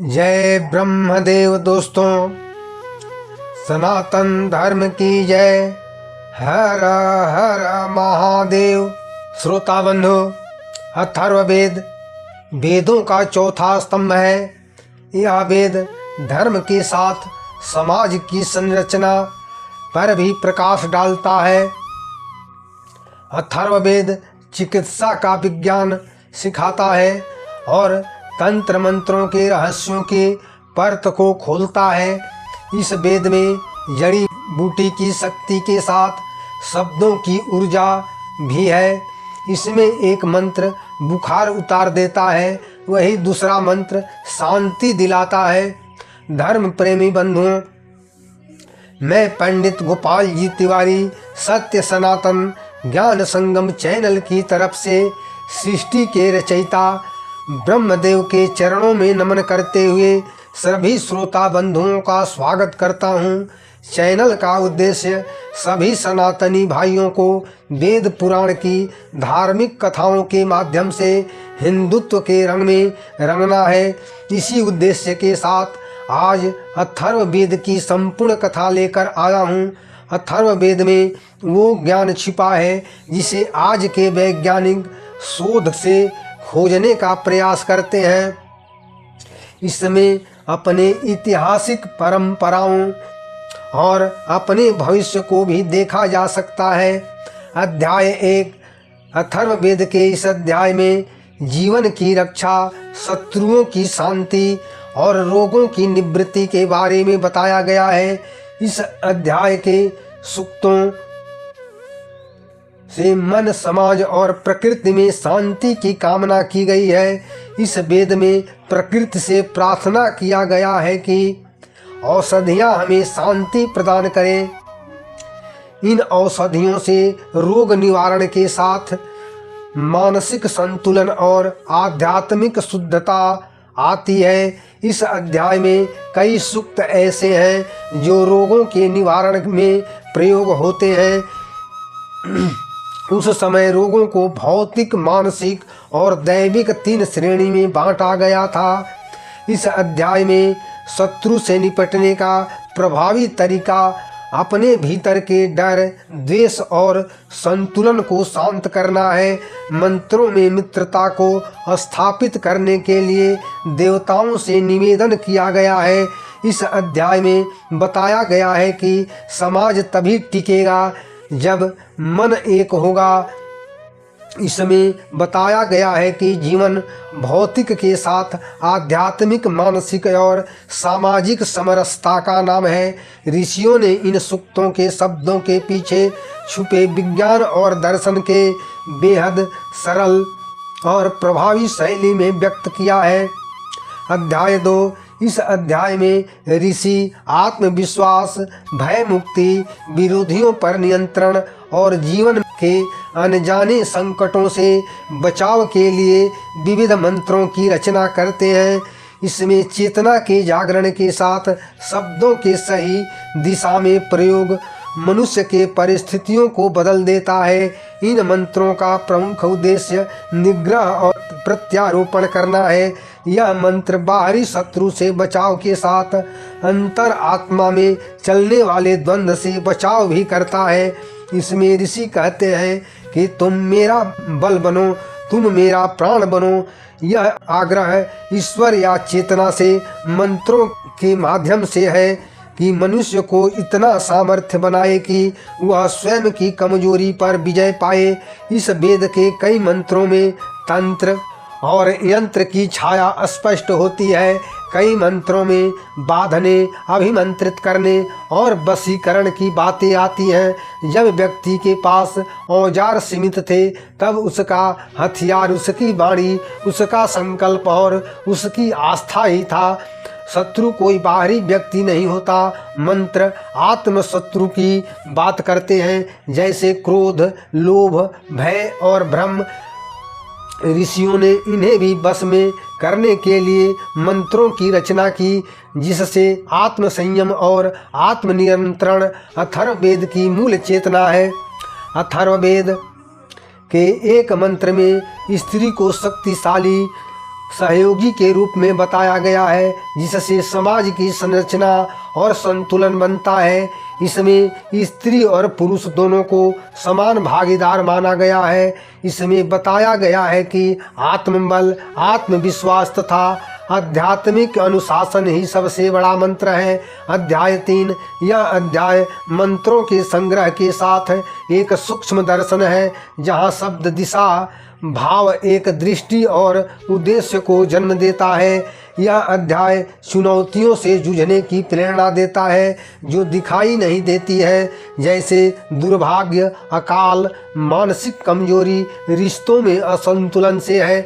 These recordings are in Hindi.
जय ब्रह्मदेव दोस्तों, सनातन धर्म की जय। हर हर महादेव। श्रोता बंधु, अथर्ववेद वेदों का चौथा स्तंभ है। यह वेद धर्म के साथ समाज की संरचना पर भी प्रकाश डालता है। अथर्ववेद चिकित्सा का विज्ञान सिखाता है और तंत्र मंत्रों के रहस्यों के परत को खोलता है। इस वेद में जड़ी बूटी की शक्ति के साथ शब्दों की ऊर्जा भी है। इसमें एक मंत्र बुखार उतार देता है, वही दूसरा मंत्र शांति दिलाता है। धर्म प्रेमी बंधुओं, मैं पंडित गोपाल जी तिवारी सत्य सनातन ज्ञान संगम चैनल की तरफ से सृष्टि के रचयिता ब्रह्मदेव के चरणों में नमन करते हुए सभी श्रोता बंधुओं का स्वागत करता हूँ। चैनल का उद्देश्य सभी सनातनी भाइयों को वेद पुराण की धार्मिक कथाओं के माध्यम से हिंदुत्व के रंग में रंगना है। इसी उद्देश्य के साथ आज अथर्ववेद की संपूर्ण कथा लेकर आया हूँ। अथर्ववेद में वो ज्ञान छिपा है जिसे आज के वैज्ञानिक शोध से खोजने का प्रयास करते हैं। इसमें अपने ऐतिहासिक परंपराओं और अपने भविष्य को भी देखा जा सकता है। अध्याय 1 अथर्ववेद के इस अध्याय में जीवन की रक्षा, शत्रुओं की शांति और रोगों की निवृत्ति के बारे में बताया गया है। इस अध्याय के सूक्तों से मन, समाज और प्रकृति में शांति की कामना की गई है। इस वेद में प्रकृति से प्रार्थना किया गया है कि औषधियाँ हमें शांति प्रदान करें। इन औषधियों से रोग निवारण के साथ मानसिक संतुलन और आध्यात्मिक शुद्धता आती है। इस अध्याय में कई सूक्त ऐसे हैं जो रोगों के निवारण में प्रयोग होते हैं। उस समय रोगों को भौतिक, मानसिक और दैविक 3 श्रेणी में बांटा गया था। इस अध्याय में शत्रु से निपटने का प्रभावी तरीका अपने भीतर के डर, द्वेष और संतुलन को शांत करना है। मंत्रों में मित्रता को स्थापित करने के लिए देवताओं से निवेदन किया गया है। इस अध्याय में बताया गया है कि समाज तभी टिकेगा जब मन एक होगा। इसमें बताया गया है कि जीवन भौतिक के साथ आध्यात्मिक, मानसिक और सामाजिक समरसता का नाम है। ऋषियों ने इन सूक्तों के शब्दों के पीछे छुपे विज्ञान और दर्शन के बेहद सरल और प्रभावी शैली में व्यक्त किया है। अध्याय 2 इस अध्याय में ऋषि आत्मविश्वास, भय मुक्ति, विरोधियों पर नियंत्रण और जीवन के अनजाने संकटों से बचाव के लिए विविध मंत्रों की रचना करते हैं। इसमें चेतना के जागरण के साथ शब्दों के सही दिशा में प्रयोग मनुष्य के परिस्थितियों को बदल देता है। इन मंत्रों का प्रमुख उद्देश्य निग्रह और प्रत्यारोपण करना है। यह मंत्र बाहरी शत्रु से बचाव के साथ अंतर आत्मा में चलने वाले द्वंद्व से बचाव भी करता है। इसमें ऋषि कहते हैं कि तुम मेरा बल बनो, तुम मेरा प्राण बनो। यह आग्रह ईश्वर या चेतना से मंत्रों के माध्यम से है कि मनुष्य को इतना सामर्थ्य बनाए कि वह स्वयं की कमजोरी पर विजय पाए। इस वेद के कई मंत्रों में तंत्र और यंत्र की छाया स्पष्ट होती है। कई मंत्रों में बांधने, अभिमंत्रित करने और वशीकरण की बातें आती हैं। जब व्यक्ति के पास औजार सीमित थे तब उसका हथियार उसकी वाणी, उसका संकल्प और उसकी आस्था ही था। शत्रु कोई बाहरी व्यक्ति नहीं होता। मंत्र आत्म शत्रु की बात करते हैं, जैसे क्रोध, लोभ, भय और भ्रम। ऋषियों ने इन्हें भी वश में करने के लिए मंत्रों की रचना की, जिससे आत्म संयम और आत्मनियंत्रण अथर्ववेद की मूल चेतना है। अथर्ववेद के एक मंत्र में स्त्री को शक्तिशाली, सहयोगी के रूप में बताया गया है, जिससे समाज की संरचना और संतुलन बनता है। इसमें स्त्री और पुरुष दोनों को समान भागीदार माना गया है। इसमें बताया गया है कि आत्मबल, आत्मविश्वास तथा आध्यात्मिक अनुशासन ही सबसे बड़ा मंत्र है। अध्याय 3। यह अध्याय मंत्रों के संग्रह के साथ एक सूक्ष्म दर्शन है, जहाँ शब्द, दिशा, भाव एक दृष्टि और उद्देश्य को जन्म देता है। यह अध्याय चुनौतियों से जूझने की प्रेरणा देता है जो दिखाई नहीं देती है, जैसे दुर्भाग्य, अकाल, मानसिक कमजोरी, रिश्तों में असंतुलन से है,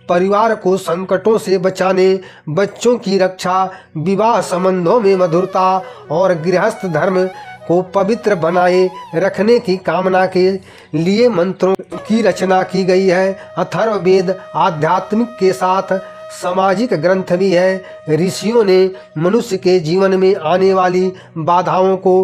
परिवार को संकटों से बचाने, बच्चों की रक्षा, विवाह संबंधों में मधुरता और गृहस्थ धर्म को पवित्र बनाए रखने की कामना के लिए मंत्रों की रचना की गई है। अथर्ववेद आध्यात्मिक के साथ सामाजिक ग्रंथ भी है। ऋषियों ने मनुष्य के जीवन में आने वाली बाधाओं को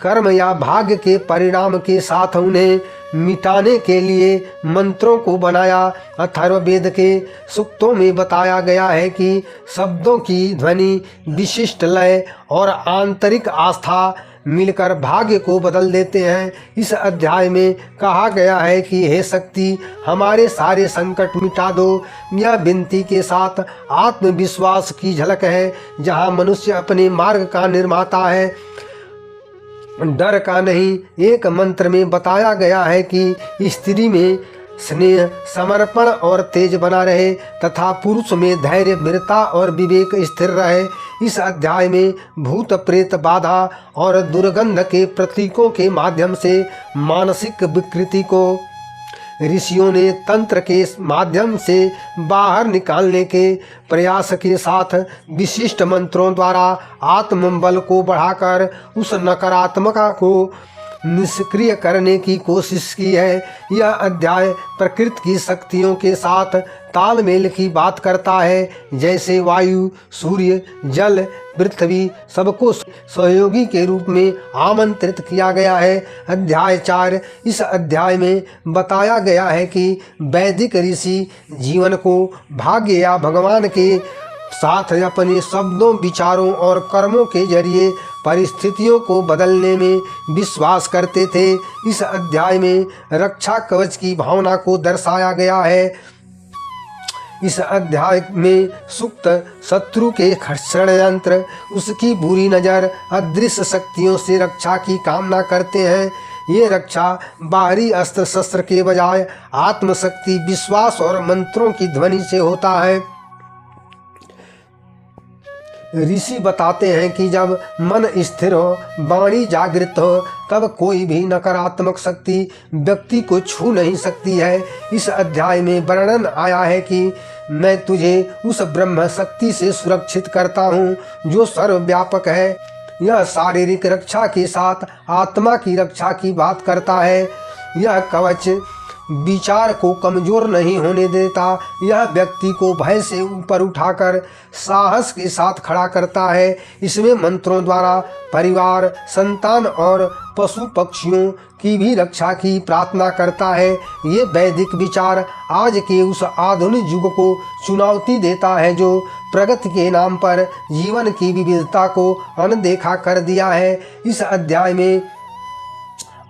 कर्म या भाग्य के परिणाम के साथ उन्हें मिटाने के लिए मंत्रों को बनाया। अथर्ववेद के सूक्तों में बताया गया है कि शब्दों की ध्वनि, विशिष्ट लय और आंतरिक आस्था मिलकर भाग्य को बदल देते हैं। इस अध्याय में कहा गया है कि हे शक्ति, हमारे सारे संकट मिटा दो। यह विनती के साथ आत्मविश्वास की झलक है, जहाँ मनुष्य अपने मार्ग का निर्माता है, डर का नहीं। एक मंत्र में बताया गया है कि स्त्री में स्नेह, समर्पण और तेज बना रहे तथा पुरुष में धैर्य, वीरता और विवेक स्थिर रहे। इस अध्याय में भूत प्रेत बाधा और दुर्गंध के प्रतीकों के माध्यम से मानसिक विकृति को ऋषियों ने तंत्र के माध्यम से बाहर निकालने के प्रयास के साथ विशिष्ट मंत्रों द्वारा आत्मबल को बढ़ाकर उस नकारात्मकता को निष्क्रिय करने की कोशिश की है। यह अध्याय प्रकृति की शक्तियों के साथ तालमेल की बात करता है, जैसे वायु, सूर्य, जल, पृथ्वी सबको सहयोगी के रूप में आमंत्रित किया गया है। अध्याय 4। इस अध्याय में बताया गया है कि वैदिक ऋषि जीवन को भाग्य या भगवान के साथ अपने शब्दों, विचारों और कर्मों के जरिए परिस्थितियों को बदलने में विश्वास करते थे। इस अध्याय में रक्षा कवच की भावना को दर्शाया गया है। इस अध्याय में सूक्त शत्रु के षड्यंत्र, उसकी बुरी नज़र, अदृश्य शक्तियों से रक्षा की कामना करते हैं। ये रक्षा बाहरी अस्त्र शस्त्र के बजाय आत्मशक्ति, विश्वास और मंत्रों की ध्वनि से होता है। ऋषि बताते हैं कि जब मन स्थिर हो, वाणी जागृत हो, तब कोई भी नकारात्मक शक्ति व्यक्ति को छू नहीं सकती है। इस अध्याय में वर्णन आया है कि मैं तुझे उस ब्रह्म शक्ति से सुरक्षित करता हूँ जो सर्वव्यापक है। यह शारीरिक रक्षा के साथ आत्मा की रक्षा की बात करता है। यह कवच विचार को कमजोर नहीं होने देता, यह व्यक्ति को भय से ऊपर उठाकर साहस के साथ खड़ा करता है। इसमें मंत्रों द्वारा परिवार, संतान और पशु पक्षियों की भी रक्षा की प्रार्थना करता है। ये वैदिक विचार आज के उस आधुनिक युग को चुनौती देता है जो प्रगति के नाम पर जीवन की विविधता को अनदेखा कर दिया है। इस अध्याय में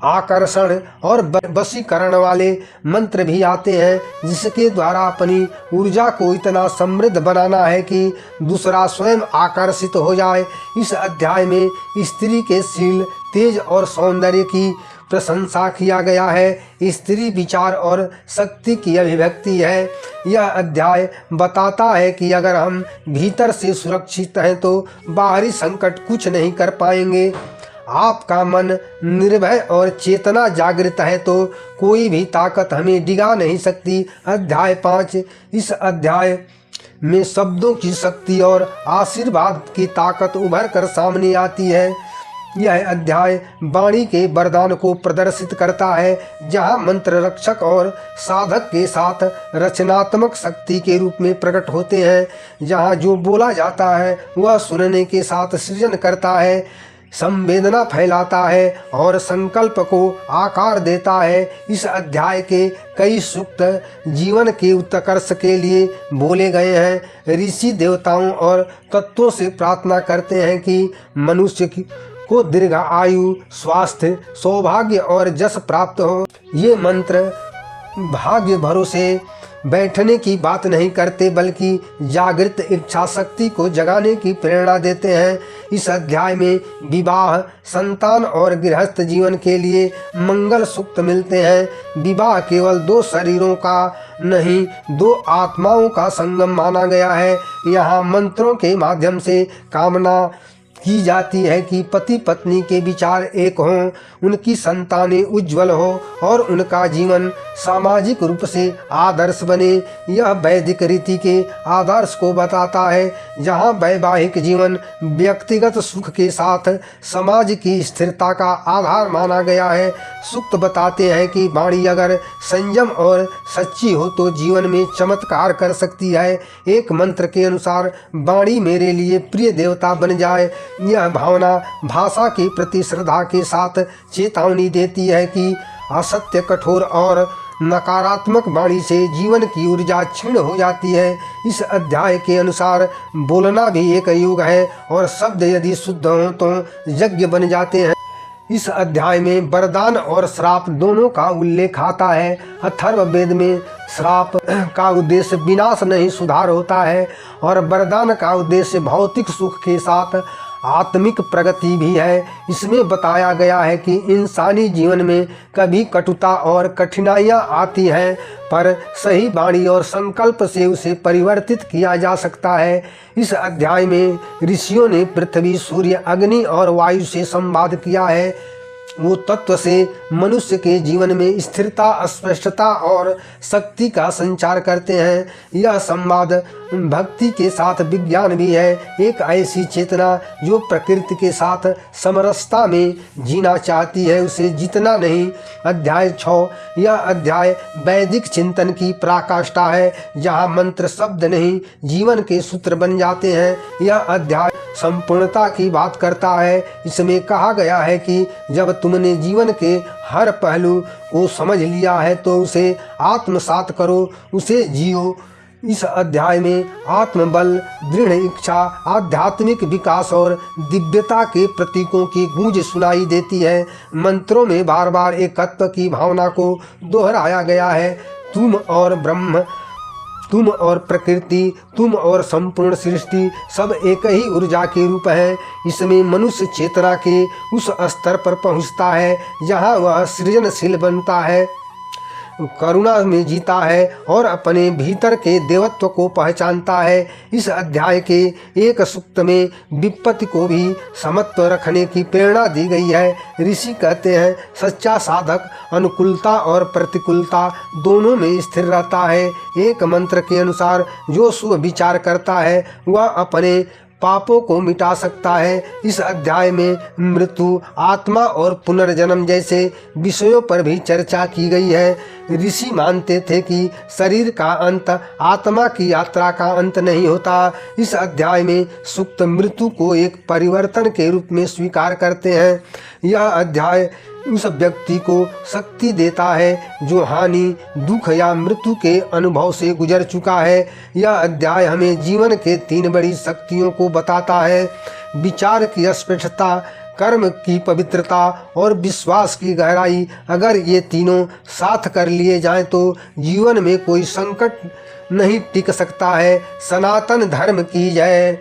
आकर्षण और वशीकरण वाले मंत्र भी आते हैं, जिसके द्वारा अपनी ऊर्जा को इतना समृद्ध बनाना है कि दूसरा स्वयं आकर्षित हो जाए। इस अध्याय में स्त्री के शील, तेज और सौंदर्य की प्रशंसा किया गया है। स्त्री विचार और शक्ति की अभिव्यक्ति है। यह अध्याय बताता है कि अगर हम भीतर से सुरक्षित हैं तो बाहरी संकट कुछ नहीं कर पाएंगे। आपका मन निर्भय और चेतना जागृत है तो कोई भी ताकत हमें डिगा नहीं सकती। अध्याय 5। इस अध्याय में शब्दों की शक्ति और आशीर्वाद की ताकत उभर कर सामने आती है। यह अध्याय वाणी के वरदान को प्रदर्शित करता है, जहाँ मंत्र रक्षक और साधक के साथ रचनात्मक शक्ति के रूप में प्रकट होते हैं। जहाँ जो बोला जाता है वह सुनने के साथ सृजन करता है। संवेदना फैलाता है और संकल्प को आकार देता है। इस अध्याय के कई सूक्त जीवन के उत्कर्ष के लिए बोले गए हैं। ऋषि देवताओं और तत्वों से प्रार्थना करते हैं कि मनुष्य को दीर्घ आयु, स्वास्थ्य, सौभाग्य और यश प्राप्त हो। ये मंत्र भाग्य भरोसे बैठने की बात नहीं करते बल्कि जागृत इच्छा शक्ति को जगाने की प्रेरणा देते हैं। इस अध्याय में विवाह, संतान और गृहस्थ जीवन के लिए मंगल सूक्त मिलते हैं। विवाह केवल दो शरीरों का नहीं, दो आत्माओं का संगम माना गया है। यहाँ मंत्रों के माध्यम से कामना की जाती है कि पति पत्नी के विचार एक हों, उनकी संतानें उज्जवल हो और उनका जीवन सामाजिक रूप से आदर्श बने। यह वैदिक रीति के आदर्श को बताता है, जहाँ वैवाहिक जीवन व्यक्तिगत सुख के साथ समाज की स्थिरता का आधार माना गया है। सूक्त बताते हैं कि वाणी अगर संयम और सच्ची हो तो जीवन में चमत्कार कर सकती है। एक मंत्र के अनुसार वाणी मेरे लिए प्रिय देवता बन जाए। यह भावना भाषा के प्रति श्रद्धा के साथ चेतावनी देती है कि असत्य, कठोर और नकारात्मक वाणी से जीवन की ऊर्जा क्षीण हो जाती है। इस अध्याय के अनुसार बोलना भी एक योग है और शब्द यदि शुद्ध हों तो यज्ञ बन जाते हैं। इस अध्याय में वरदान और श्राप दोनों का उल्लेख आता है। अथर्ववेद में श्राप का उद्देश्य विनाश नहीं सुधार होता है और वरदान का उद्देश्य भौतिक सुख के साथ आत्मिक प्रगति भी है। इसमें बताया गया है कि इंसानी जीवन में कभी कटुता और कठिनाइयाँ आती हैं, पर सही वाणी और संकल्प से उसे परिवर्तित किया जा सकता है। इस अध्याय में ऋषियों ने पृथ्वी, सूर्य, अग्नि और वायु से संवाद किया है। वो तत्व से मनुष्य के जीवन में स्थिरता, स्पष्टता और शक्ति का संचार करते हैं। यह संवाद भक्ति के साथ विज्ञान भी है, एक ऐसी चेतना जो प्रकृति के साथ समरसता में जीना चाहती है, उसे जीतना नहीं। अध्याय 6। यह अध्याय वैदिक चिंतन की पराकाष्ठा है, जहाँ मंत्र शब्द नहीं जीवन के सूत्र बन जाते हैं। यह अध्याय संपूर्णता की बात करता है। इसमें कहा गया है कि जब तुमने जीवन के हर पहलू को समझ लिया है तो उसे आत्मसात करो, उसे जियो। इस अध्याय में आत्मबल, दृढ़ इच्छा, आध्यात्मिक विकास और दिव्यता के प्रतीकों की गूंज सुनाई देती है। मंत्रों में बार बार एकत्व की भावना को दोहराया गया है। तुम और ब्रह्म, तुम और प्रकृति, तुम और संपूर्ण सृष्टि सब एक ही ऊर्जा के रूप है। इसमें मनुष्य चेतना के उस स्तर पर पहुंचता है जहां वह सृजनशील बनता है, करुणा में जीता है और अपने भीतर के देवत्व को पहचानता है। इस अध्याय के एक सूक्त में विपत्ति को भी समत्व रखने की प्रेरणा दी गई है। ऋषि कहते हैं, सच्चा साधक अनुकूलता और प्रतिकूलता दोनों में स्थिर रहता है। एक मंत्र के अनुसार जो शुभ विचार करता है वह अपने पापों को मिटा सकता है। इस अध्याय में मृत्यु, आत्मा और पुनर्जन्म जैसे विषयों पर भी चर्चा की गई है। ऋषि मानते थे कि शरीर का अंत आत्मा की यात्रा का अंत नहीं होता। इस अध्याय में सूक्त मृत्यु को एक परिवर्तन के रूप में स्वीकार करते हैं। यह अध्याय उस व्यक्ति को शक्ति देता है जो हानि, दुख या मृत्यु के अनुभव से गुजर चुका है। यह अध्याय हमें जीवन के 3 बड़ी शक्तियों को बताता है: विचार की स्पष्टता, कर्म की पवित्रता और विश्वास की गहराई। अगर ये तीनों साथ कर लिए जाएं तो जीवन में कोई संकट नहीं टिक सकता है। सनातन धर्म की जय।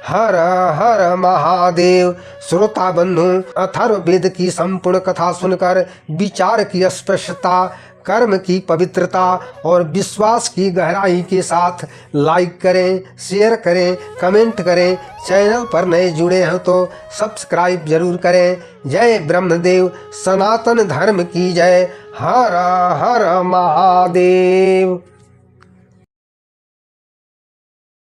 हर हर महादेव। श्रोता बंधु, अथर्ववेद की संपूर्ण कथा सुनकर विचार की स्पष्टता, कर्म की पवित्रता और विश्वास की गहराई के साथ लाइक करें, शेयर करें, कमेंट करें। चैनल पर नए जुड़े हैं तो सब्सक्राइब जरूर करें। जय ब्रह्मदेव। सनातन धर्म की जय। हर हर महादेव।